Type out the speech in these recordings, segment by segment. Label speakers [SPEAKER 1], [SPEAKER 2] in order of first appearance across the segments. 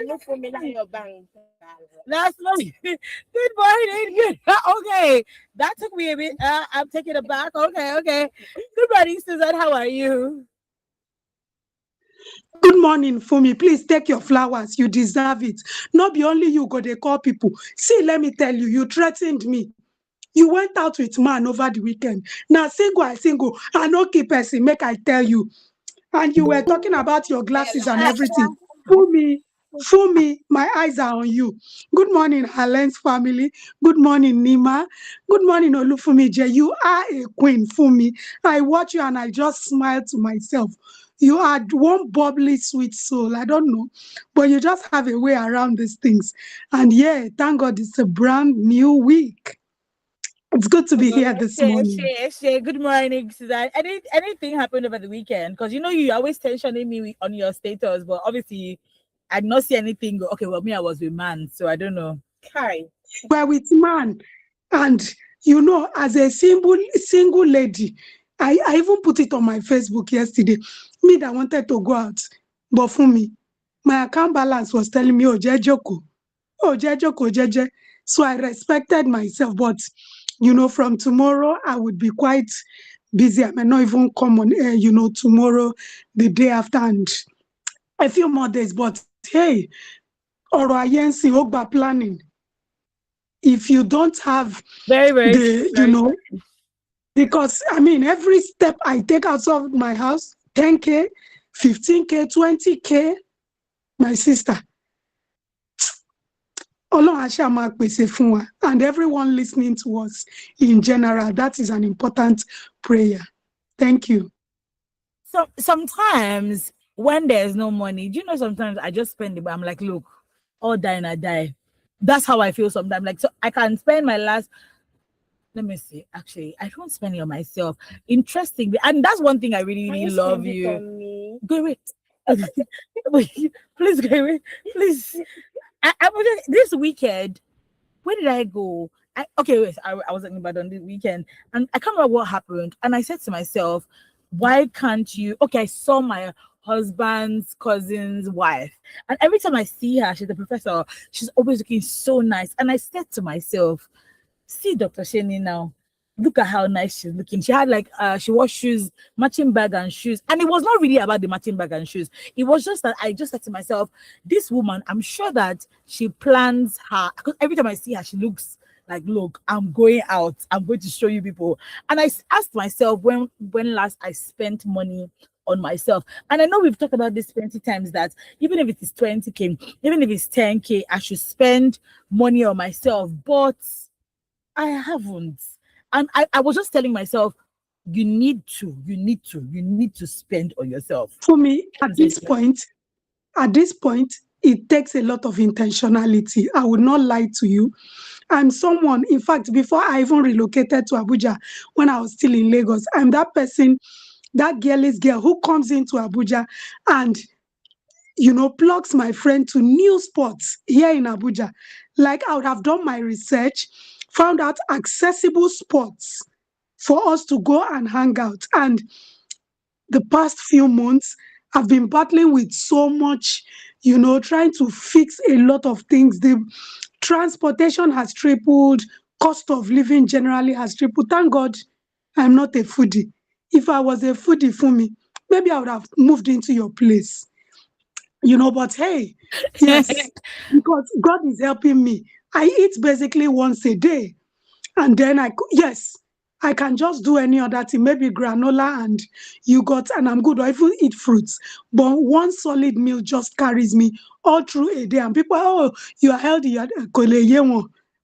[SPEAKER 1] look for me in your bank.
[SPEAKER 2] That's not good morning. Good. Okay, that took me a bit. I'm taking it back. Okay. Good morning, Susan. How are you?
[SPEAKER 3] Good morning, Fumi. Please take your flowers. You deserve it. Not be only you go they call people. See, let me tell you, you threatened me. You went out with man over the weekend. Now single. I no keep person, make I tell you. And you were talking about your glasses and everything. Fumi, my eyes are on you. Good morning, HerLens family. Good morning, Nima. Good morning, Olufumi J. You are a queen, Fumi. I watch you and I just smile to myself. You are one bubbly, sweet soul. I don't know, but you just have a way around these things. And yeah, thank God it's a brand new week. It's good to be here this morning.
[SPEAKER 2] Good morning, Susan. Anything happened over the weekend? Because you always tensioning me on your status, but obviously I did not see anything. Okay, well, me, I was with man, so I don't know.
[SPEAKER 1] Hi.
[SPEAKER 3] We're with man. And as a single lady, I even put it on my Facebook yesterday. Me that wanted to go out. But for me, my account balance was telling me, oh, Jejoko. Oh, Jejoko, Jeje. So I respected myself. But, from tomorrow, I would be quite busy. I may not even come on air, tomorrow, the day after, and a few more days. But hey, Oro Ayensi Ogba planning. If you don't have
[SPEAKER 2] very, very,
[SPEAKER 3] because every step I take outside of my house, 10K, 15K, 20K, my sister. And everyone listening to us in general, that is an important prayer. Thank you.
[SPEAKER 2] So sometimes when there's no money, sometimes I just spend it, but I'm like, look, all die and I die. That's how I feel sometimes. Like, so I can spend my last. Let me see. Actually, I don't spend it on myself. Interestingly, and that's one thing I really love you. Go away. Please go away. Please. I was this weekend. Where did I go? I was in Ibadan this weekend, and I can't remember what happened. And I said to myself, why can't you? Okay, I saw my husband's cousin's wife, and every time I see her, she's a professor, she's always looking so nice. And I said to myself, see Dr. Sheni now, look at how nice she's looking. She had she wore shoes, matching bag and shoes, and it was not really about the matching bag and shoes. It was just that I just said to myself, this woman, I'm sure that she plans her, because every time I see her, she looks like, look, I'm going out, I'm going to show you people. And I asked myself when last I spent money on myself. And I know we've talked about this 20 times, that even if it is 20K, even if it's 10K, I should spend money on myself, but I haven't. And I was just telling myself, you need to spend on yourself.
[SPEAKER 3] For me, at this point, it takes a lot of intentionality. I would not lie to you. I'm someone, in fact, before I even relocated to Abuja, when I was still in Lagos, I'm that person, that girlish girl who comes into Abuja and, plugs my friend to new spots here in Abuja. Like, I would have done my research, found out accessible spots for us to go and hang out. And the past few months, I've been battling with so much, trying to fix a lot of things. The transportation has tripled, cost of living generally has tripled. Thank God I'm not a foodie. If I was a foodie, for me, maybe I would have moved into your place. But hey, yes, because God is helping me. I eat basically once a day. And then I can just do any other thing, maybe granola and yogurt, and I'm good, or even eat fruits. But one solid meal just carries me all through a day. And people, oh, you are healthy, you are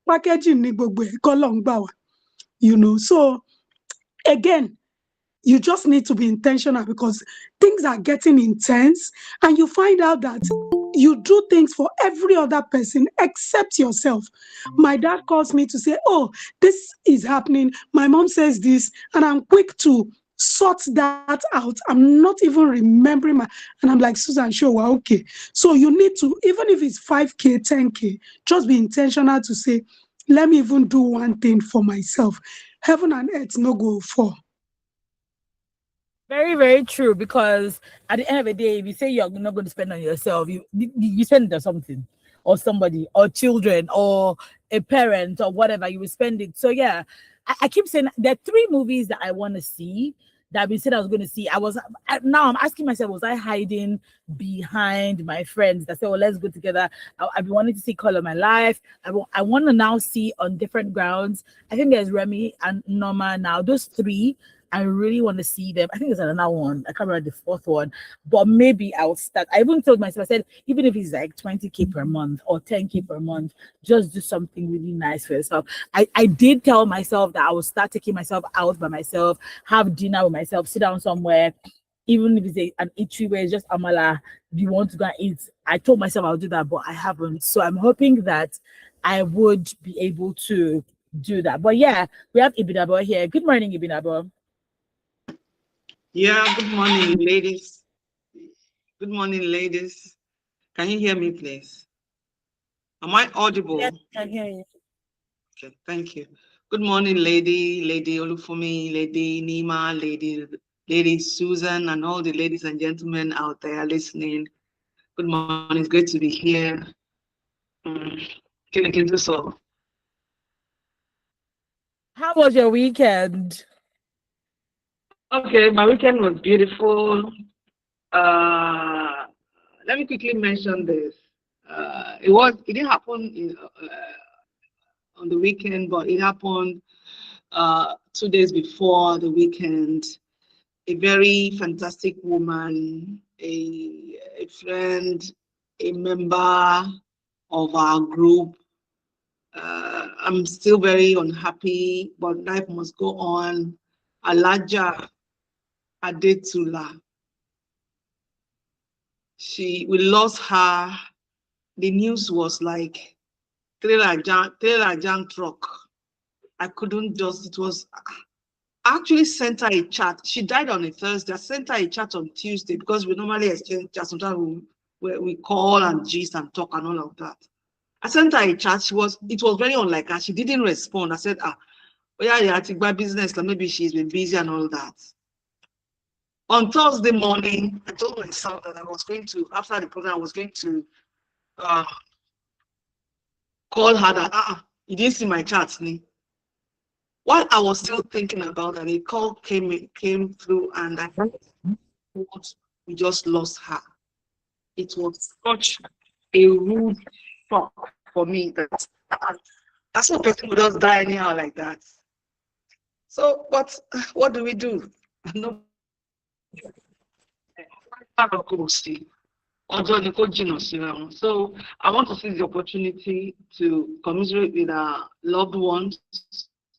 [SPEAKER 3] packaging. So again, you just need to be intentional, because things are getting intense, and you find out that you do things for every other person except yourself. My dad calls me to say, oh, this is happening. My mom says this, and I'm quick to sort that out. I'm not even remembering and I'm like, Susan, sure, we're okay. So you need to, even if it's 5K, 10K, just be intentional to say, let me even do one thing for myself. Heaven and earth no go for.
[SPEAKER 2] Very, very true. Because at the end of the day, if you say you're not going to spend on yourself, you spend it on something, or somebody, or children, or a parent, or whatever. You will spend it. So yeah, I keep saying there are three movies that I want to see that we said I was going to see. Now I'm asking myself, was I hiding behind my friends that say, "Oh, let's go together"? I've been wanting to see Color My Life. I want to now see On Different Grounds. I think there's Remy and Norma now. Those three, I really want to see them. I think there's another one. I can't remember the fourth one, but maybe I'll start. I even told myself, I said, even if it's like 20K per month or 10K per month, just do something really nice for yourself. I did tell myself that I will start taking myself out by myself, have dinner with myself, sit down somewhere, even if it's an eatery where it's just amala, if you want to go and eat. I told myself I'll do that, but I haven't. So I'm hoping that I would be able to do that. But yeah, we have Ibinabo here. Good morning, Ibinabo.
[SPEAKER 1] Yeah, good morning, ladies. Good morning, ladies. Can you hear me, please? Am I
[SPEAKER 2] Yes,
[SPEAKER 1] audible?
[SPEAKER 2] I can hear you.
[SPEAKER 1] Okay, thank you. Good morning, Lady Olufumi, Lady Nima, Lady Susan, and all the ladies and gentlemen out there listening. Good morning. It's great to be here. Mm, so.
[SPEAKER 2] How was your weekend?
[SPEAKER 1] Okay, my weekend was beautiful. Uh, Let me quickly mention this. It didn't happen on the weekend, but it happened 2 days before the weekend. A very fantastic woman, a friend, a member of our group. I'm still very unhappy, but life must go on. Alaja Adetula. We lost her. The news was like trailer jam truck. I couldn't just, it was, I actually sent her a chat. She died on a Thursday. I sent her a chat on Tuesday because we normally exchange chat. Sometimes we call and gist and talk and all of that. I sent her a chat. It was very unlike her. She didn't respond. I said, yeah, I think by business, like maybe she's been busy and all that. On Thursday morning, I told myself that I was going to, after the program, I was going to uh, call her that, you didn't see my chat, ne? While I was still thinking about that, a call came through, and I thought we just lost her. It was such a rude shock for me that's what person would just die anyhow like that. So, but what do we do? No, so I want to seize the opportunity to commiserate with our loved ones,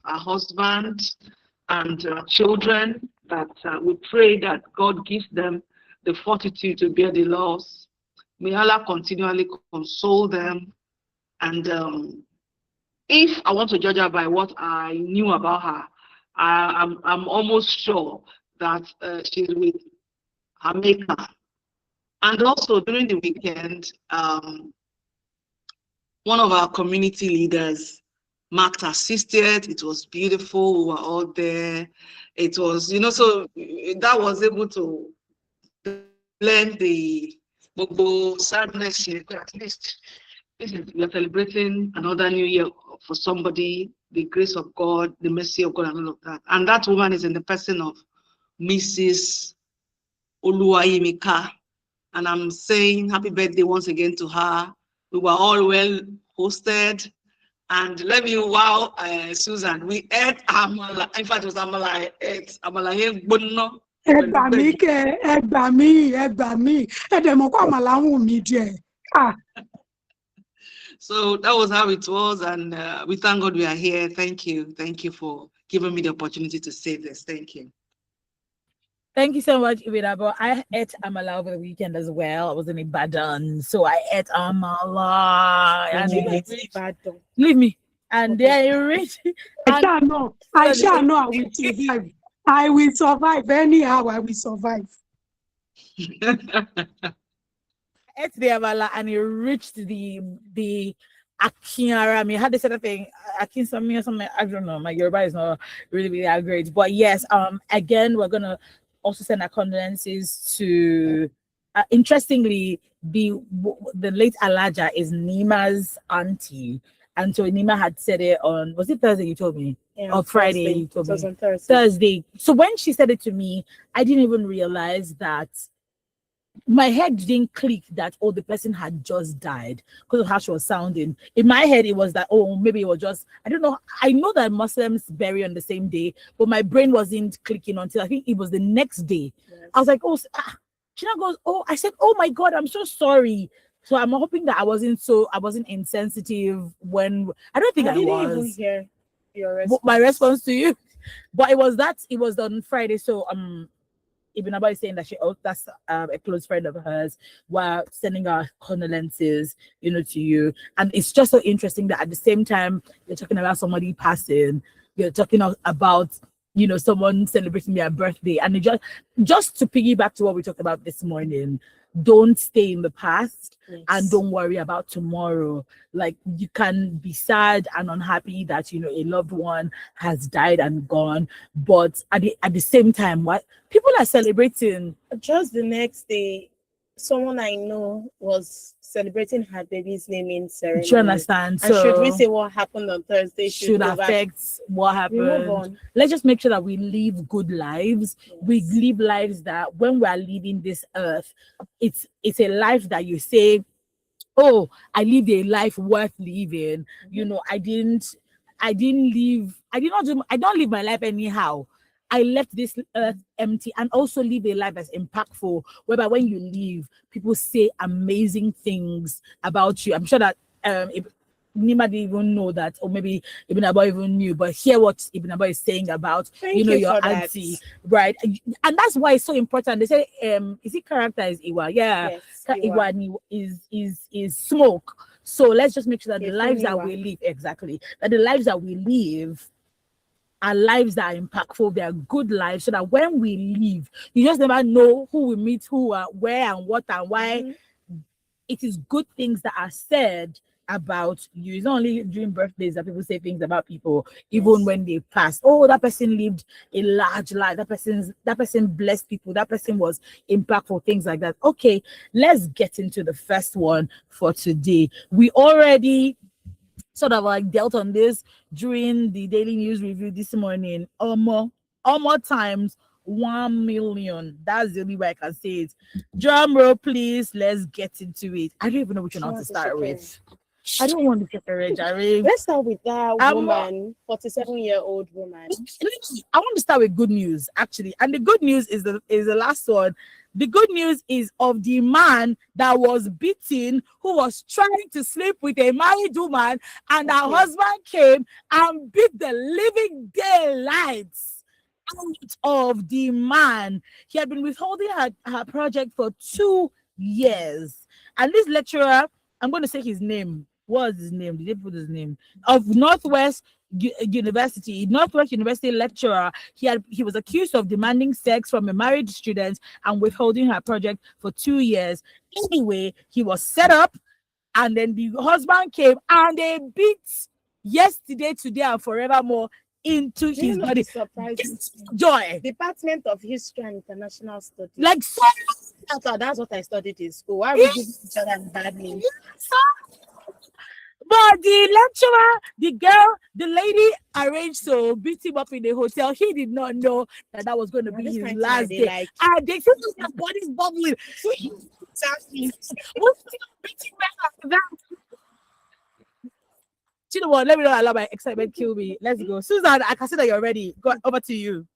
[SPEAKER 1] our husbands, and children, that we pray that God gives them the fortitude to bear the loss. May Allah continually console them. And if I want to judge her by what I knew about her, I'm almost sure that she's with her maker. And also during the weekend, one of our community leaders, Mark, assisted. It was beautiful. We were all there. It was, so that was able to blend the sadness here. At least we are celebrating another new year for somebody, the grace of God, the mercy of God, and all of that. And that woman is in the person of Mrs. Oluwayimika. And I'm saying happy birthday once again to her. We were all well hosted. And let me wow, Susan, we ate amala. In fact, it was amala I ate. Amala here, bono.
[SPEAKER 3] Ẹ gbà mí kẹ́, ẹ gbà mí, ẹ gbà mí. Ẹ dẹ̀ mọ̀ pé àmàlà ń wù mí jẹ.
[SPEAKER 1] So that was how it was, and we thank God we are here. Thank you for giving me the opportunity to say this. Thank you.
[SPEAKER 2] Thank you so much, Ibinabo. I ate amala over the weekend as well. I was in Ibadan, so I ate amala. And leave me. And then you reach.
[SPEAKER 3] I shall know I will survive. I will survive anyhow. I will survive.
[SPEAKER 2] Ate the amala and it reached the Akiara. I mean, how they said that thing, Akinsami or something. I don't know. My Yoruba is not really that great, but yes. Again, we're gonna also send our condolences to, interestingly, the late Alaja is Nima's auntie. And so Nima had said it on, was it Thursday you told me?
[SPEAKER 4] Yeah,
[SPEAKER 2] Or Friday
[SPEAKER 4] Thursday.
[SPEAKER 2] you told
[SPEAKER 4] It was
[SPEAKER 2] me?
[SPEAKER 4] on Thursday.
[SPEAKER 2] Thursday. So when she said it to me, I didn't even realize that my head didn't click that, oh, the person had just died because of how she was sounding. In my head, it was that, oh, maybe it was just, I don't know. I know that Muslims bury on the same day, but my brain wasn't clicking until I think it was the next day.
[SPEAKER 4] Yes.
[SPEAKER 2] I was like, oh, China goes, oh, I said, oh my God, I'm so sorry. So I'm hoping that I wasn't insensitive when, I don't think I
[SPEAKER 4] didn't
[SPEAKER 2] was.
[SPEAKER 4] even hear your
[SPEAKER 2] But
[SPEAKER 4] response.
[SPEAKER 2] my response to you, but it was on Friday. So Ibn Abba is saying that that's a close friend of hers. While sending our condolences, to you. And it's just so interesting that at the same time you're talking about somebody passing, you're talking about someone celebrating their birthday, and it just to piggyback to what we talked about this morning. Don't stay in the past.
[SPEAKER 4] Yes.
[SPEAKER 2] And don't worry about tomorrow. Like, you can be sad and unhappy that a loved one has died and gone, but at the same time, what people are celebrating.
[SPEAKER 4] Just the next day, someone I know was celebrating her baby's naming ceremony.
[SPEAKER 2] Do you understand?
[SPEAKER 4] And
[SPEAKER 2] So
[SPEAKER 4] should we say what happened on Thursday
[SPEAKER 2] should
[SPEAKER 4] go back?
[SPEAKER 2] affect what
[SPEAKER 4] We move
[SPEAKER 2] happened.
[SPEAKER 4] on.
[SPEAKER 2] Let's just make sure that we live good lives.
[SPEAKER 4] Yes.
[SPEAKER 2] We live lives that when we are leaving this earth, it's a life that you say, oh, I lived a life worth living. I don't live my life anyhow. I left this earth empty, and also live a life that's impactful, whereby when you leave, people say amazing things about you. I'm sure that if Nima didn't even know that, or maybe Ibn Abba even knew, but hear what Ibn Abba is saying about
[SPEAKER 4] Thank you
[SPEAKER 2] your
[SPEAKER 4] for that.
[SPEAKER 2] auntie, right? And that's why it's so important. They say, is it character is Iwa? Yeah,
[SPEAKER 4] Yes,
[SPEAKER 2] Iwa is smoke. So let's just make sure that the
[SPEAKER 4] Yes,
[SPEAKER 2] lives that
[SPEAKER 4] Iwa.
[SPEAKER 2] we live, exactly, that the lives that we live are lives that are impactful. They are good lives, so that when we leave, you just never know who we meet, who, where, and what, and why.
[SPEAKER 4] Mhm.
[SPEAKER 2] It is good things that are said about you. It's not only during birthdays that people say things about people, even
[SPEAKER 4] Yes.
[SPEAKER 2] when they passed. Oh, that person lived a large life. That person blessed people. That person was impactful. Things like that. Okay, let's get into the first one for today. We already sort of like dealt on this during the daily news review this morning. Almost times 1 million. That's the only way I can say it. Drum roll, please. Let's get into it. I don't even know which one I want to start with. I don't want to get a Jerry.
[SPEAKER 4] Let's start with that
[SPEAKER 2] I'm-
[SPEAKER 4] woman, 47-year-old woman.
[SPEAKER 2] I want to start with good news, actually. And the good news is the last one. The good news is of the man that was beaten, who was trying to sleep with a married woman, and her husband came and beat the living daylights out of the man. He had been withholding her project for 2 years. And this lecturer, I'm going to say his name. What was his name? Did they put his name? Of Northwest University lecturer. He was accused of demanding sex from a married student and withholding her project for 2 years. Anyway, he was set up, and then the husband came and they beat yesterday, today, and forevermore into his body.
[SPEAKER 4] Surprising.
[SPEAKER 2] Joy.
[SPEAKER 4] Department of History and International Studies.
[SPEAKER 2] Like so.
[SPEAKER 4] That's what I studied in school. Why would you give each other bad names?
[SPEAKER 2] But the lecturer, the lady arranged to beat him up in the hotel. He did not know that was going to be his last day. And they said his body's bubbling. Exactly. What's beating back after that? You know what? Let me not allow my excitement kill me. Let's go. Susan, I can see that you're ready. Go over to you.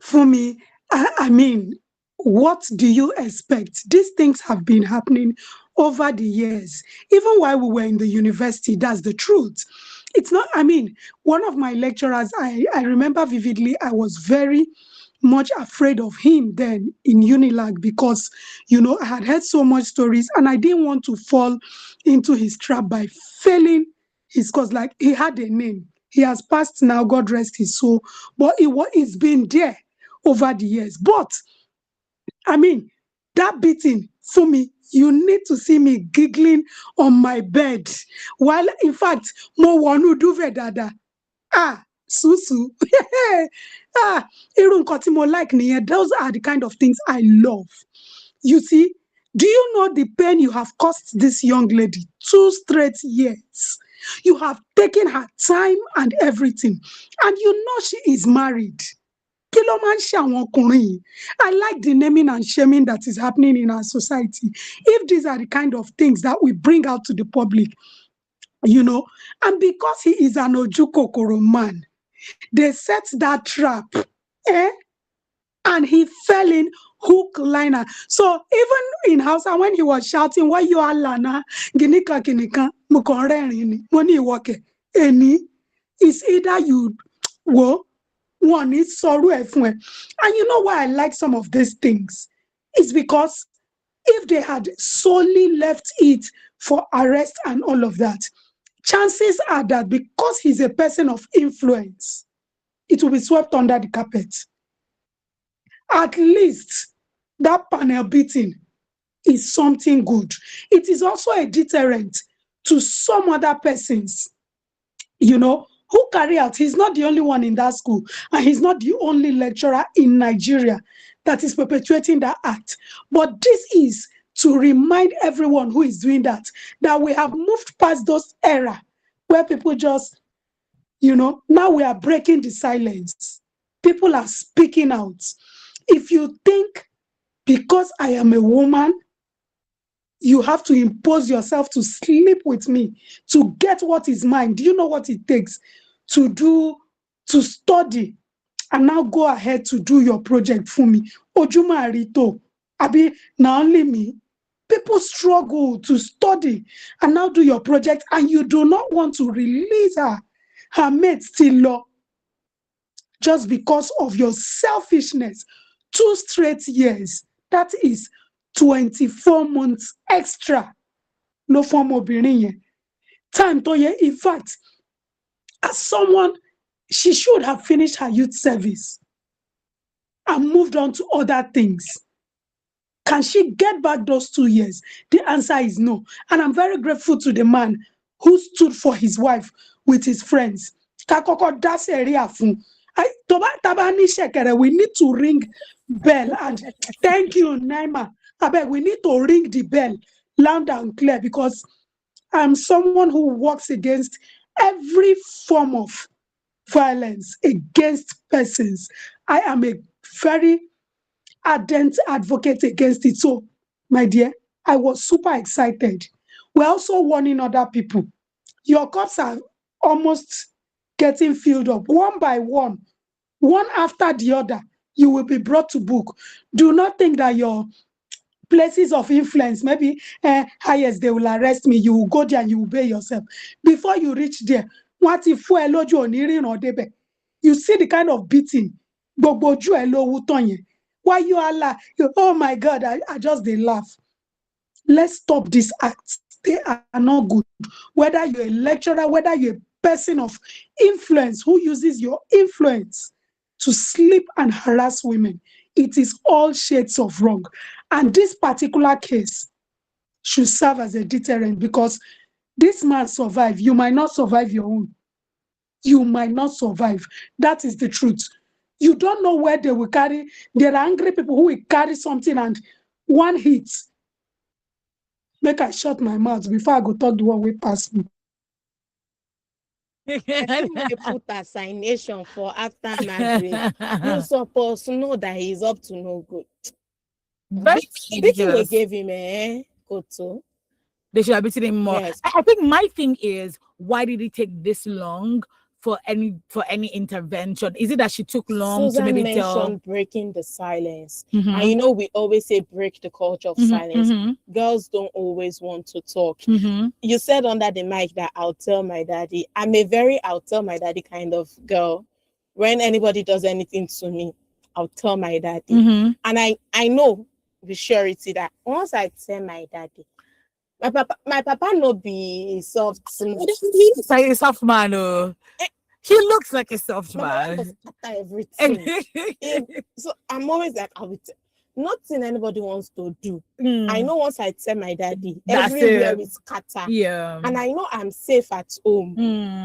[SPEAKER 3] For me, I mean, what do you expect? These things have been happening over the years. Even while we were in the university, that's the truth. It's not, I mean, one of my lecturers, I remember vividly, I was very much afraid of him then in Unilag because, I had heard so much stories and I didn't want to fall into his trap by failing his course. Like, he had a name. He has passed now, God rest his soul. But it's been there over the years. But, I mean, that beating, for me, you need to see me giggling on my bed. While, in fact, mo wanu duve dada. Susu. Irú nǹkan tí mo like nìyẹn. Those are the kind of things I love. You see, do you know the pain you have caused this young lady? 2 straight years. You have taken her time and everything. And you know she is married. Kí ló máa ń ṣe àwọn ọkùnrin yìí? I like the naming and shaming that is happening in our society. If these are the kind of things that we bring out to the public, you know, and because he is an Ojukokoro man, they set that trap, eh? And he fell in hook liner. So even in Hausa, when he was shouting, "Why you are lana? Ginika ginika, mukonrerini, money woke, any." It's either you wo one is sorrow. And you know why I like some of these things? It's because if they had solely left it for arrest and all of that, chances are that because he's a person of influence, it will be swept under the carpet. At least that panel beating is something good. It is also a deterrent to some other persons, you know, who carry out. He's not the only one in that school, and he's not the only lecturer in Nigeria that is perpetuating that act. But this is to remind everyone who is doing that we have moved past those era where people just, you know, now we are breaking the silence. People are speaking out. If you think because I am a woman, you have to impose yourself to sleep with me to get what is mine, do you know what it takes to do, to study, and now go ahead to do your project for me? Ojuma Arito, Abi, now only me. People struggle to study and now do your project, and you do not want to release her mate still law just because of your selfishness. 2 straight years, that is 24 months extra. No form of being time to ye. In fact, as someone, she should have finished her youth service and moved on to other things. Can she get back those 2 years? The answer is no. And I'm very grateful to the man who stood for his wife with his friends. Kakoko das area fun. We need to ring bell, and thank you, Naima. Abeg, we need to ring the bell loud and clear, because I'm someone who works against every form of violence against persons. I am a very ardent advocate against it. So, my dear, I was super excited. We're also warning other people. Your cups are almost getting filled up one by one after the other. You will be brought to book. Do not think that your places of influence, maybe highest they will arrest me, you will go there and you will obey yourself. Before you reach there, what if you see the kind of beating? Why you are like, oh my God, I just they laugh. Let's stop these acts. They are not good. Whether you're a lecturer, whether you're a person of influence who uses your influence to sleep and harass women, it is all shades of wrong. And this particular case should serve as a deterrent, because this man survived. You might not survive your own. You might not survive. That is the truth. You don't know where they will carry. There are angry people who will carry something, and one hit. Make I shut my mouth before I go talk the one way past me.
[SPEAKER 4] I put assignation for after marriage. You supposed to know that he's up to no good.
[SPEAKER 2] That's
[SPEAKER 4] Speaking we gave him Koto.
[SPEAKER 2] They should have beaten him more.
[SPEAKER 4] Yes.
[SPEAKER 2] I think my thing is, why did it take this long for any intervention? Is it that she took long
[SPEAKER 4] Susan
[SPEAKER 2] to maybe
[SPEAKER 4] mentioned
[SPEAKER 2] tell?
[SPEAKER 4] breaking the silence.
[SPEAKER 2] Mhm.
[SPEAKER 4] And you know, we always say break the culture of silence.
[SPEAKER 2] Mhm.
[SPEAKER 4] Girls don't always want to talk.
[SPEAKER 2] Mhm.
[SPEAKER 4] You said under the mic that I'll tell my daddy. I'm a very I'll tell my daddy kind of girl. When anybody does anything to me, I'll tell my daddy.
[SPEAKER 2] Mhm.
[SPEAKER 4] And I know with surety that once I tell my daddy, my papa no be soft.
[SPEAKER 2] He's like a soft man. Oh. He looks like a soft
[SPEAKER 4] My mama
[SPEAKER 2] man.
[SPEAKER 4] was after everything. So I'm always like, nothing anybody wants to do. I know once I tell my daddy, everywhere is scatter.
[SPEAKER 2] Yeah.
[SPEAKER 4] And I know I'm safe at home.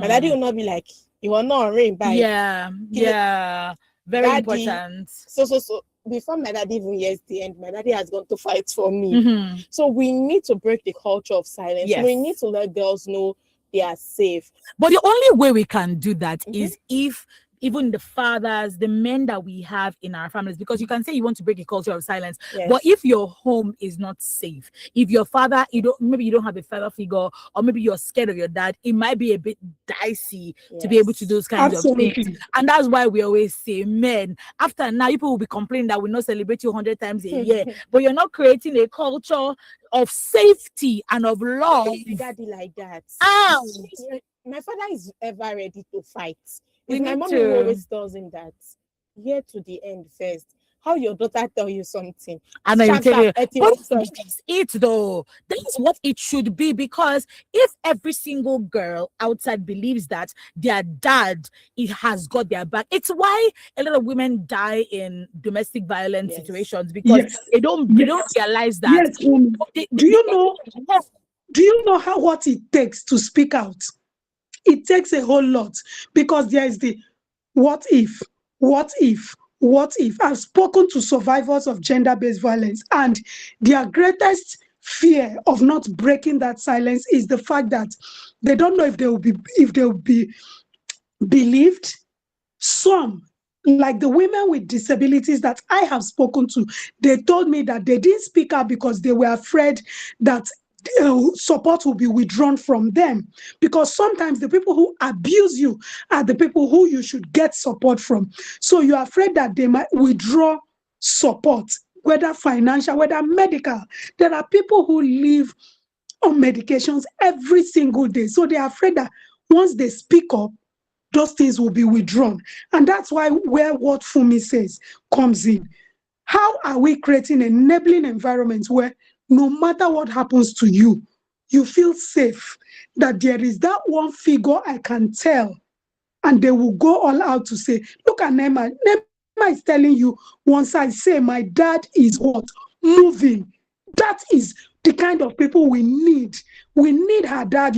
[SPEAKER 4] My daddy will not be like, You are not rain by
[SPEAKER 2] Yeah. Very
[SPEAKER 4] daddy.
[SPEAKER 2] important.
[SPEAKER 4] So before my daddy even hears the end, my daddy has gone to fight for me.
[SPEAKER 2] Mm-hmm.
[SPEAKER 4] So we need to break the culture of silence.
[SPEAKER 2] Yes.
[SPEAKER 4] We need to let girls know they are safe.
[SPEAKER 2] But the only way we can do that
[SPEAKER 4] Mhm.
[SPEAKER 2] is if even the fathers, the men that we have in our families, because you can say you want to break a culture of silence,
[SPEAKER 4] Yes.
[SPEAKER 2] but if your home is not safe, if your father, maybe you don't have a father figure, or maybe you're scared of your dad, it might be a bit dicey to be able to do those kinds of things.
[SPEAKER 3] Absolutely.
[SPEAKER 2] And that's why we always say, men, after now, people will be complaining that we not celebrate you 100 times a year, but you're not creating a culture of safety and of love.
[SPEAKER 4] My daddy like that. My father is ever ready to fight.
[SPEAKER 2] We
[SPEAKER 4] It's my
[SPEAKER 2] need
[SPEAKER 4] mom
[SPEAKER 2] to.
[SPEAKER 4] who always tells him that here to the end first. How your daughter tell you something,
[SPEAKER 2] And I
[SPEAKER 4] sharp,
[SPEAKER 2] tell you,
[SPEAKER 4] sharp, eat it
[SPEAKER 2] but
[SPEAKER 4] up first.
[SPEAKER 2] that's it though. That's what it should be, because if every single girl outside believes that their dad has got their back, it's why a lot of women die in domestic violence
[SPEAKER 4] Yes.
[SPEAKER 2] situations, because
[SPEAKER 3] Yes.
[SPEAKER 2] they don't realize that.
[SPEAKER 3] Yes, woman.
[SPEAKER 2] They-
[SPEAKER 3] Do you know? Do you know what it takes to speak out? It takes a whole lot, because there is the what if, what if, what if. I've spoken to survivors of gender-based violence, and their greatest fear of not breaking that silence is the fact that they don't know if they will be believed. Some, like the women with disabilities that I have spoken to, they told me that they didn't speak out because they were afraid that support will be withdrawn from them, because sometimes the people who abuse you are the people who you should get support from. So you're afraid that they might withdraw support, whether financial, whether medical. There are people who live on medications every single day, so they're afraid that once they speak up, those things will be withdrawn. And that's why where what Fumi says comes in. How are we creating an enabling environment where no matter what happens to you, you feel safe, that there is that one figure I can tell, and they will go all out to say, look at Nema. Nema is telling you, once I say my dad is what? Moving. That is the kind of people we need. We need her dad,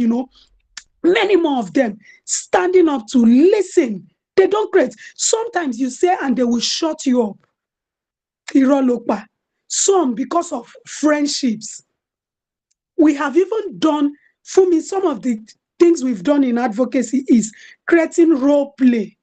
[SPEAKER 3] many more of them standing up to listen. They don't create. Sometimes you say and they will shut you up. Irolopa. Some because of friendships. We have even done, for me, some of the things we've done in advocacy is creating role play.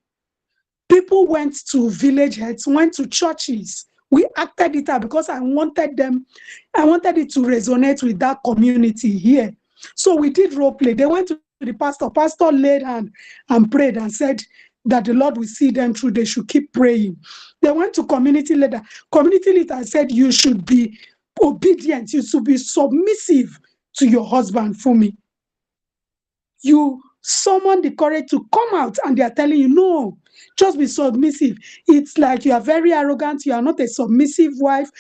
[SPEAKER 3] People went to village heads, went to churches. We acted it out because I wanted it to resonate with that community here. So we did role play. They went to the pastor. Pastor laid hand and prayed and said that the Lord will see them through. They should keep praying. They went to community leader. Community leader said you should be obedient. You should be submissive to your husband. For me, you summon the courage to come out, and they are telling you, no, just be submissive. It's like you are very arrogant. You are not a submissive wife.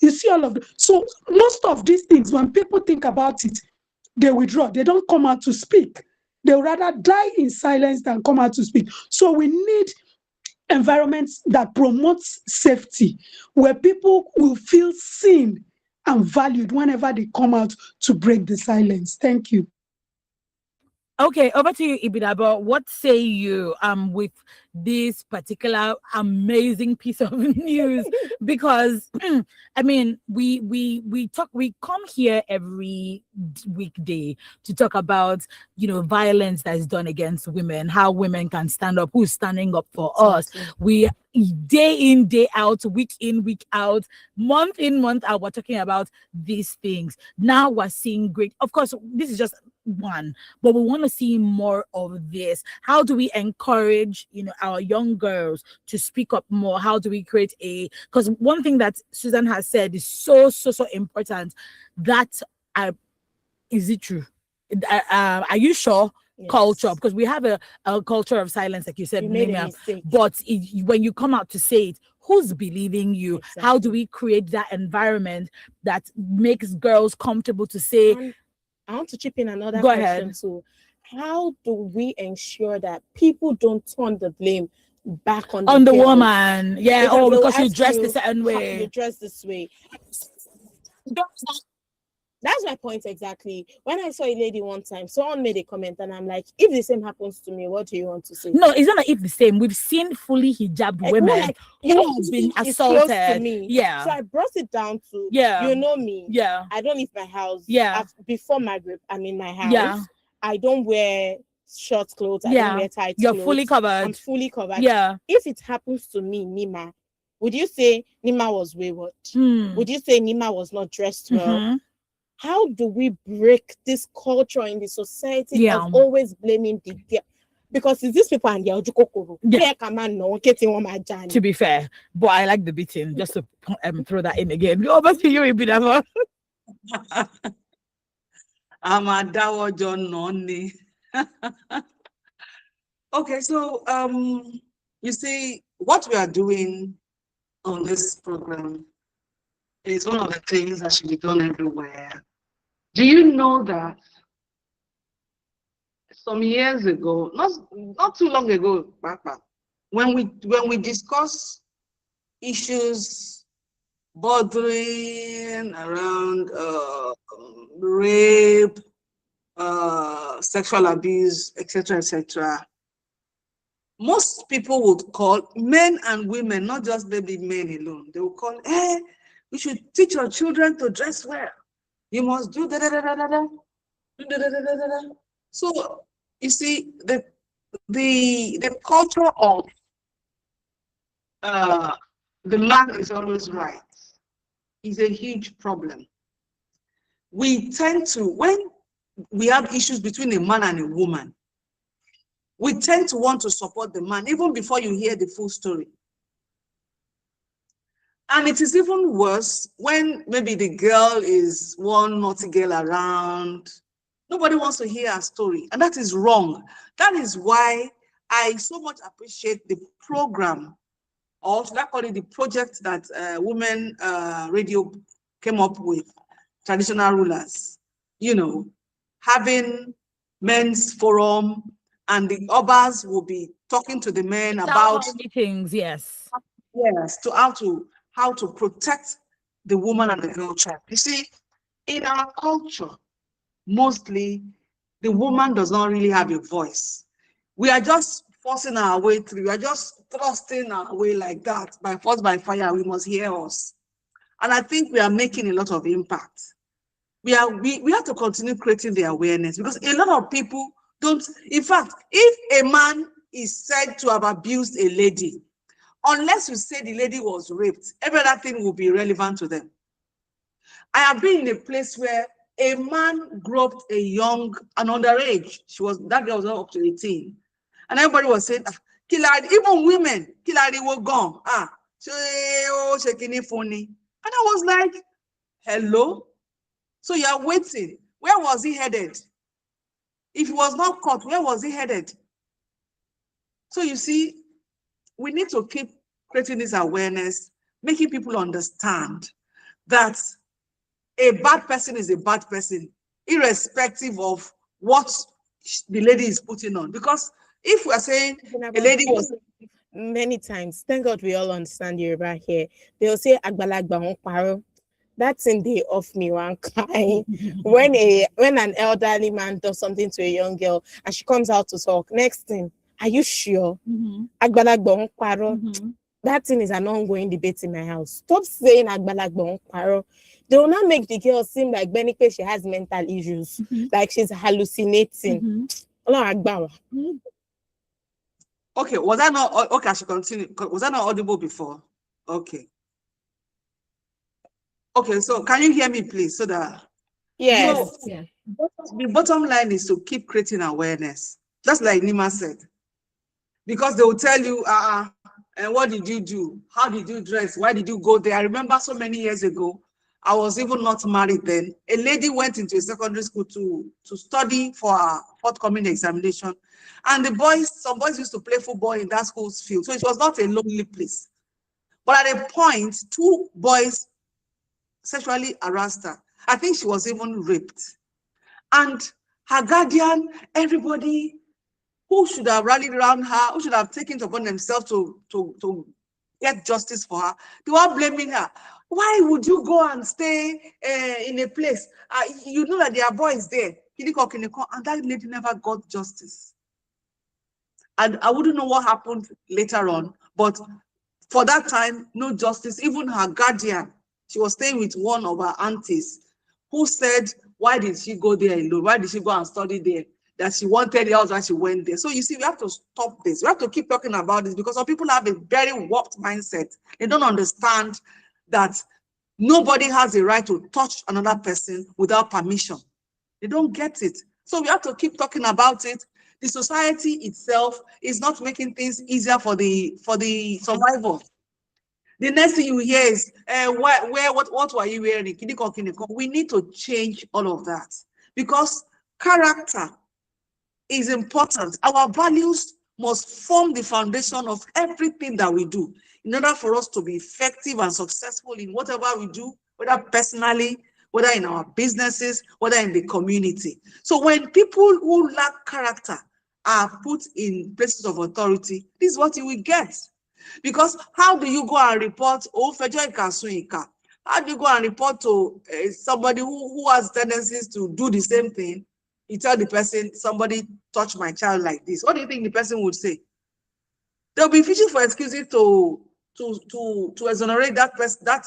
[SPEAKER 3] You see all of them. So most of these things, when people think about it, they withdraw. They don't come out to speak. They would rather die in silence than come out to speak. So we need environments that promotes safety, where people will feel seen and valued whenever they come out to break the silence. Thank you.
[SPEAKER 2] Okay, over to you, Ibidabo. What say you with this particular amazing piece of news? Because I mean, we come here every weekday to talk about violence that is done against women, how women can stand up, who's standing up for us. We day in, day out, week in, week out, month in, month out, we're talking about these things. Now we're seeing great, of course, this is just one, but we want to see more of this. How do we encourage our young girls to speak up more? How do we create because one thing that Susan has said is so important, that is it true? Are you sure?
[SPEAKER 4] Yes.
[SPEAKER 2] Culture, because we have a culture of silence, like you said,
[SPEAKER 4] You made a mistake.
[SPEAKER 2] but when you come out to say it, who's believing you?
[SPEAKER 4] Exactly.
[SPEAKER 2] How do we create that environment that makes girls comfortable to say?
[SPEAKER 4] And I want to chip in another
[SPEAKER 2] Go
[SPEAKER 4] question
[SPEAKER 2] ahead.
[SPEAKER 4] too. How do we ensure that people don't turn the blame back on
[SPEAKER 2] the
[SPEAKER 4] girls?
[SPEAKER 2] woman? Yeah, because you dressed a certain
[SPEAKER 4] You
[SPEAKER 2] way.
[SPEAKER 4] dress this way. that's my point exactly. When I saw a lady one time, someone made a comment, and I'm like, if the same happens to me, what do you want to say?
[SPEAKER 2] No, it's not like it's the same. We've seen fully hijabbed
[SPEAKER 4] More
[SPEAKER 2] women
[SPEAKER 4] like,
[SPEAKER 2] who have been
[SPEAKER 4] it's close to
[SPEAKER 2] assaulted.
[SPEAKER 4] me.
[SPEAKER 2] Yeah.
[SPEAKER 4] So I brought it down to,
[SPEAKER 2] Yeah.
[SPEAKER 4] you know me.
[SPEAKER 2] Yeah.
[SPEAKER 4] I don't leave my house.
[SPEAKER 2] Yeah.
[SPEAKER 4] Before Maghrib, I'm in my house.
[SPEAKER 2] Yeah.
[SPEAKER 4] I don't wear short clothes. I don't wear tight
[SPEAKER 2] You're
[SPEAKER 4] clothes.
[SPEAKER 2] fully covered.
[SPEAKER 4] I'm fully covered.
[SPEAKER 2] Yeah.
[SPEAKER 4] If it happens to me, Nima, would you say Nima was wayward?
[SPEAKER 2] Hmm.
[SPEAKER 4] Would you say Nima was not dressed well?
[SPEAKER 2] Mhm.
[SPEAKER 4] How do we break this culture in the society of always blaming the girl? Because it's these people and they're
[SPEAKER 2] Yeah.
[SPEAKER 4] yeah.
[SPEAKER 2] To be fair, but I like the beating. Just to throw that in again. Over to you, Ibidama.
[SPEAKER 1] I'm a Dawo John Noni. Okay, so you see, what we are doing on this program is one of the things that should be done everywhere. Do you know that some years ago, not too long ago, when we discuss issues bordering around rape, sexual abuse, etc., most people would call men and women, not just maybe men alone. They will call, hey, we should teach our children to dress well. You must do da da da da da da. So you see, the culture of the man is always right is a huge problem. We tend to, when we have issues between a man and a woman, we tend to want to support the man even before you hear the full story. And it is even worse when maybe the girl is one naughty girl around. Nobody wants to hear her story, and that is wrong. That is why I so much appreciate the program, or should I call it the project that Women Radio came up with, traditional rulers, you know, having men's forum, and the others will be talking to the men about
[SPEAKER 2] things. Yes,
[SPEAKER 1] to how to protect the woman and the girl child. You see, in our culture, mostly the woman does not really have a voice. We are just forcing our way through. We are just thrusting our way like that. By force, by fire, we must hear us. And I think we are making a lot of impact. We have to continue creating the awareness, because a lot of people don't. In fact, if a man is said to have abused a lady, unless you say the lady was raped, every other thing will be irrelevant to them. I have been in a place where a man groped an underage. That girl was not up to 18. And everybody was saying, even women, Kilari were gone. Funny. And I was like, hello? So you are waiting. Where was he headed? If he was not caught, where was he headed? So you see, we need to keep creating this awareness, making people understand that a bad person is a bad person, irrespective of what the lady is putting on. Because if we're saying a lady was...
[SPEAKER 4] Many times, thank God we all understand Yoruba here. They'll say, Agbalagba won paro. That's in the off me one kind. When an elderly man does something to a young girl and she comes out to talk, next thing, are you sure? Agbalagba won paro. That thing is an ongoing debate in my house. Stop saying Agbalagba won paro. They will not make the girl seem like Benike, she has mental issues, like she's hallucinating.
[SPEAKER 1] Okay, was I not okay? I should continue. Was I not audible before? Okay. Okay, so can you hear me, please? So that
[SPEAKER 4] yes,
[SPEAKER 1] so, the bottom line is to keep creating awareness, just like Nima said, because they will tell you, and what did you do? How did you dress? Why did you go there? I remember so many years ago, I was even not married then. A lady went into a secondary school to study for a forthcoming examination. And some boys used to play football in that school's field. So it was not a lonely place. But at a point, 2 boys sexually harassed her. I think she was even raped. And her guardian, everybody who should have rallied around her, who should have taken it upon themselves to get justice for her, they were blaming her. Why would you go and stay in a place? You know that there are boys there. Kiniko, kiniko, and that lady never got justice. And I wouldn't know what happened later on, but for that time, no justice. Even her guardian, she was staying with one of her aunties, who said, why did she go there alone? Why did she go and study there? That she wanted the house when she went there. So you see, we have to stop this. We have to keep talking about this, because some people have a very warped mindset. They don't understand that nobody has a right to touch another person without permission. They don't get it. So we have to keep talking about it. The society itself is not making things easier for the survivor. The next thing you hear is, what were you wearing? Kiniko, kiniko. We need to change all of that, because character is important. Our values must form the foundation of everything that we do in order for us to be effective and successful in whatever we do, whether personally, whether in our businesses, whether in the community. So when people who lack character are put in places of authority, this is what you will get. Because how do you go and report, how do you go and report to somebody who has tendencies to do the same thing? You tell the person, somebody touched my child like this. What do you think the person would say? They'll be fishing for excuses to exonerate that person, that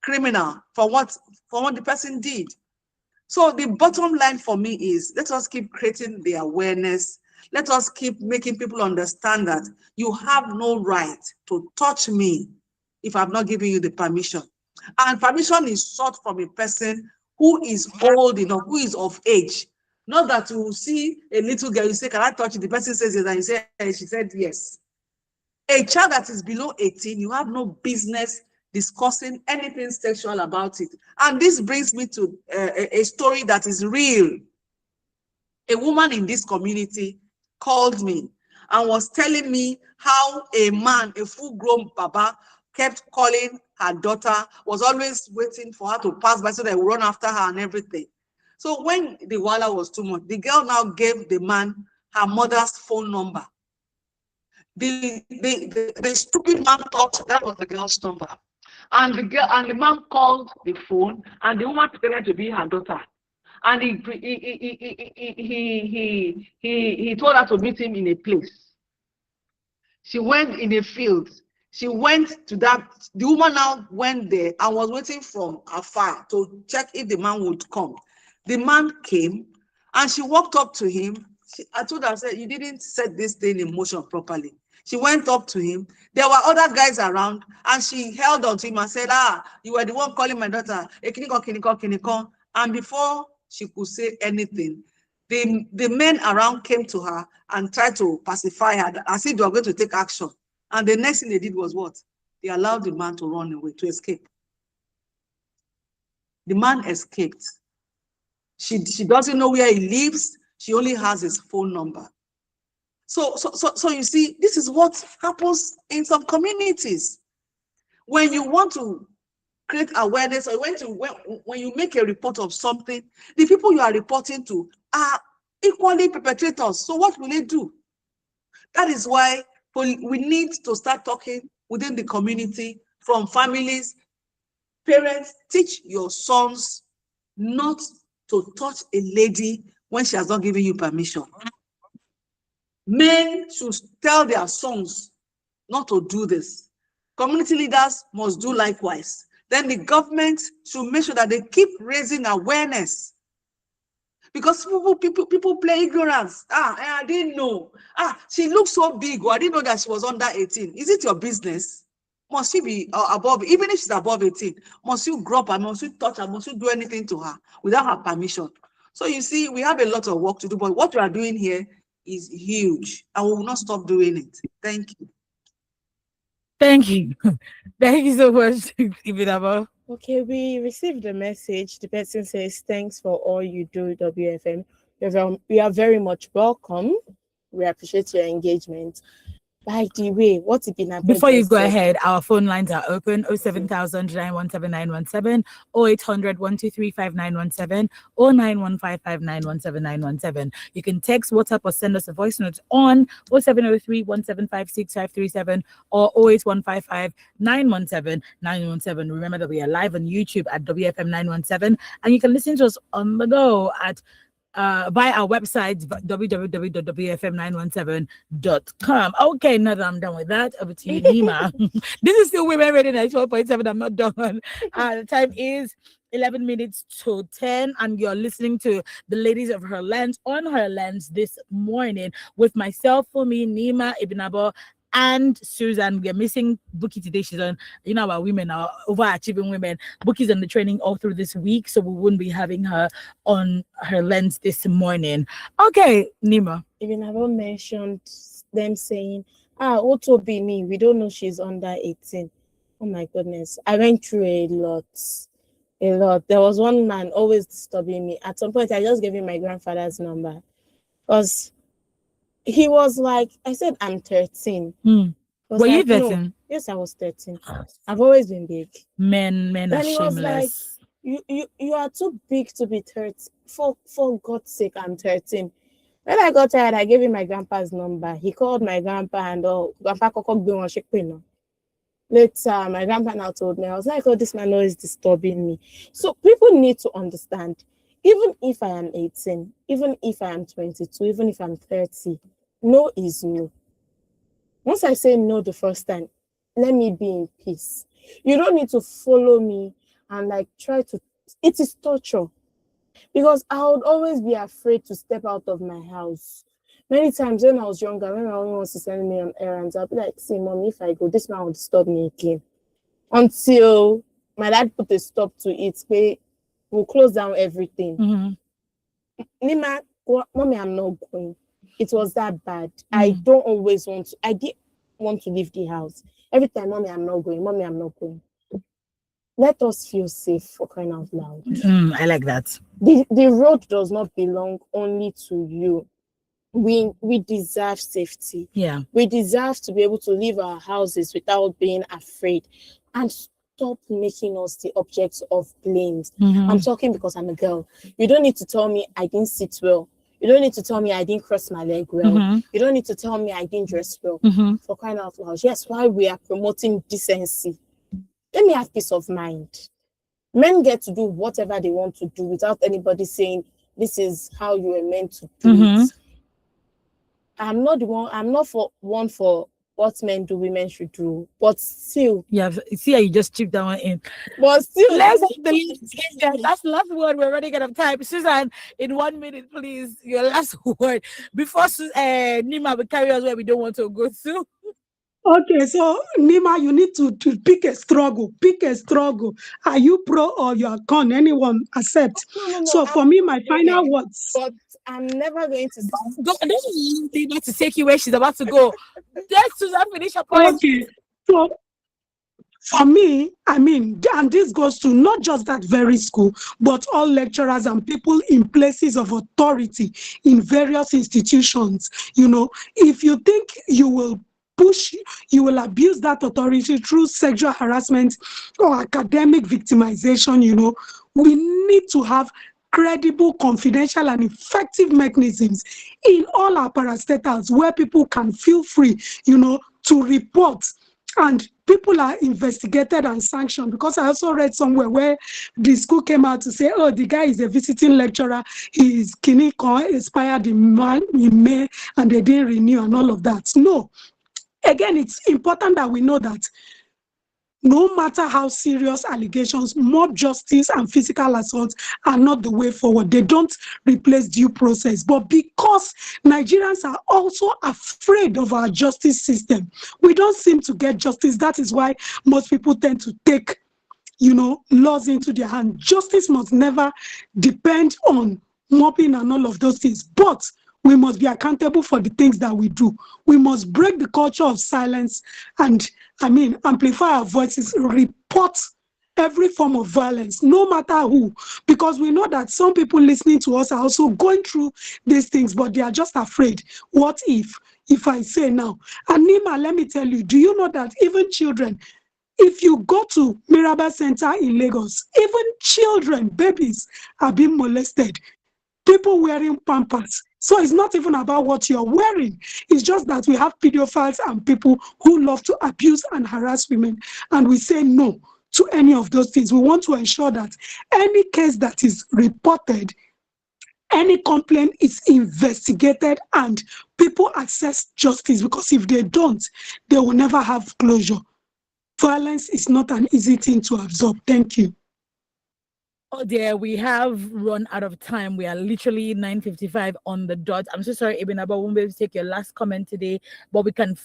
[SPEAKER 1] criminal, for what the person did. So the bottom line for me is, let us keep creating the awareness. Let us keep making people understand that you have no right to touch me if I've not given you the permission. And permission is sought from a person who is old enough, who is of age. Not that you see a little girl, you say, can I touch you? The person says yes, and you say, she said yes. A child that is below 18, you have no business discussing anything sexual about it. And this brings me to a story that is real. A woman in this community called me and was telling me how a man, a full-grown baba, kept calling her daughter, was always waiting for her to pass by so they would run after her and everything. So when the wala was too much, the girl now gave the man her mother's phone number. The stupid man thought that was the girl's number. And the man called the phone, and the woman pretended to be her daughter. And he told her to meet him in a place. She went in a field. She went to that. The woman now went there and was waiting from afar to check if the man would come. The man came, and she walked up to him. I told her, I said, you didn't set this thing in motion properly. She went up to him. There were other guys around, and she held on to him and said, you were the one calling my daughter. Kiniko. And before she could say anything, the men around came to her and tried to pacify her as if they were going to take action. And the next thing they did was what? They allowed the man to run away, to escape. The man escaped. She doesn't know where he lives. She only has his phone number. So you see, this is what happens in some communities. When you want to create awareness, or when you make a report of something, the people you are reporting to are equally perpetrators. So what will they do? That is why we need to start talking within the community, from families. Parents, teach your sons not to touch a lady when she has not given you permission. Men should tell their sons not to do this. Community leaders must do likewise. Then the government should make sure that they keep raising awareness. Because people play ignorance. I didn't know. She looks so big. I didn't know that she was under 18. Is it your business? Must she be above, even if she's above 18, must you grow up and must you touch her, must you do anything to her without her permission? So you see, we have a lot of work to do, but what we are doing here is huge, and we will not stop doing it. Thank you.
[SPEAKER 2] Thank you. Thank you so much, Ibidaba.
[SPEAKER 4] Okay, we received a message. The person says, thanks for all you do, WFM. We are very much welcome. We appreciate your engagement. By the way, what if in
[SPEAKER 2] Before you
[SPEAKER 4] just
[SPEAKER 2] go
[SPEAKER 4] said?
[SPEAKER 2] ahead, our phone lines are open: 07000 917 917, 0800 123 5917, 0915 917 You can text, WhatsApp, or send us a voice note on 0703 175 6537 or 08155 917 Remember that we are live on YouTube at WFM 917, and you can listen to us on the go at via our website www.wfm917.com. Okay, now that I'm done with that, over to you, Nima. This is still Women Radio 94.7. I'm not done. The time is 11 minutes to 10, and you're listening to the ladies of HerLens on HerLens this morning with myself, Fumi, Nima, Ibnabo, and Susan. We're missing Bookie today. She's on, our women are overachieving women. Bookie's on the training all through this week, so we wouldn't be having her on HerLens this morning. Okay, Nima.
[SPEAKER 4] Even I mentioned them saying, Auto be me. We don't know she's under 18. Oh my goodness. I went through a lot. There was one man always disturbing me. At some point, I just gave him my grandfather's number. Because he was like, I said, I'm 13.
[SPEAKER 2] Were you 13?
[SPEAKER 4] No. Yes, I was 13. I've always been big.
[SPEAKER 2] Men are shameless.
[SPEAKER 4] Was like, you are too big to be 13. For God's sake, I'm 13. When I got tired, I gave him my grandpa's number. He called my grandpa and grandpa later, my grandpa now told me, I was like, oh, this man always disturbing me. So people need to understand, even if I am 18, even if I am 22, even if I'm 30, no is no. Once I say no the first time, let me be in peace. You don't need to follow me and try to, it is torture. Because I would always be afraid to step out of my house. Many times when I was younger, when my mom wants to send me on errands, I'll be like, see, mommy, if I go, this man will disturb me again. Until my dad put a stop to it, we'll close down everything. Nima, mommy, I'm not going. It was that bad. I don't always want to. I did want to leave the house. Every time, mommy, I'm not going. Mommy, I'm not going. Let us feel safe, for crying out loud.
[SPEAKER 2] I like that.
[SPEAKER 4] The road does not belong only to you. We deserve safety.
[SPEAKER 2] Yeah.
[SPEAKER 4] We deserve to be able to leave our houses without being afraid. And stop making us the objects of blames. I'm talking because I'm a girl. You don't need to tell me I didn't sit well. You don't need to tell me I didn't cross my leg well. You don't need to tell me I didn't dress well. For crying out loud. Yes, while we are promoting decency, let me have peace of mind. Men get to do whatever they want to do without anybody saying this is how you were meant to do it. I'm not for what men do, women should do. But still.
[SPEAKER 2] Yeah, see how you just chipped that one in.
[SPEAKER 4] But still,
[SPEAKER 2] that's the last word. We're running out of time. Susan, in 1 minute, please, your last word. Before Nima will carry us where we don't want to go to.
[SPEAKER 3] Okay, so Nima, you need to pick a struggle. Pick a struggle. Are you pro or you are con? Anyone accept?
[SPEAKER 4] No,
[SPEAKER 3] so for me, my final words.
[SPEAKER 4] But I'm never going to
[SPEAKER 2] go. This is not to take you where she's about to go. Let Susan finish her point.
[SPEAKER 3] Okay, so for me, and this goes to not just that very school, but all lecturers and people in places of authority in various institutions. If you think you will abuse that authority through sexual harassment or academic victimization, we need to have credible, confidential, and effective mechanisms in all our parastatals where people can feel free, to report, and people are investigated and sanctioned. Because I also read somewhere where the school came out to say, oh, the guy is a visiting lecturer, his clinical expired in May, and they didn't renew and all of that. No. Again, it's important that we know that no matter how serious allegations, mob justice and physical assault are not the way forward. They don't replace due process. But because Nigerians are also afraid of our justice system, we don't seem to get justice. That is why most people tend to take, laws into their hand. Justice must never depend on mobbing and all of those things. But we must be accountable for the things that we do. We must break the culture of silence and, amplify our voices, report every form of violence, no matter who, because we know that some people listening to us are also going through these things, but they are just afraid. What if, if I say now. And Nima, let me tell you, do you know that even children, if you go to Miraba Center in Lagos, even children, babies are being molested. People wearing pampers. So it's not even about what you're wearing. It's just that we have pedophiles and people who love to abuse and harass women. And we say no to any of those things. We want to ensure that any case that is reported, any complaint is investigated and people access justice, because if they don't, they will never have closure. Violence is not an easy thing to absorb. Thank you.
[SPEAKER 2] Oh dear, we have run out of time. We are literally 9:55 on the dot. I'm so sorry, Ibn Abba, won't be able to take your last comment today, but we can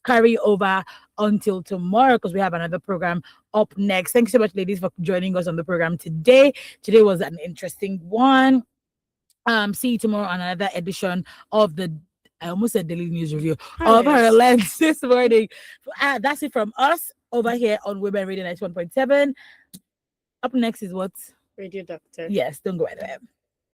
[SPEAKER 2] carry over until tomorrow because we have another program up next. Thanks so much, ladies, for joining us on the program today. Today was an interesting one. See you tomorrow on another edition of the I almost said daily news review of HerLens this morning. That's it from us over here on Women Radio 91.7. Up next is what?
[SPEAKER 4] Radio Doctor.
[SPEAKER 2] Yes, don't go anywhere.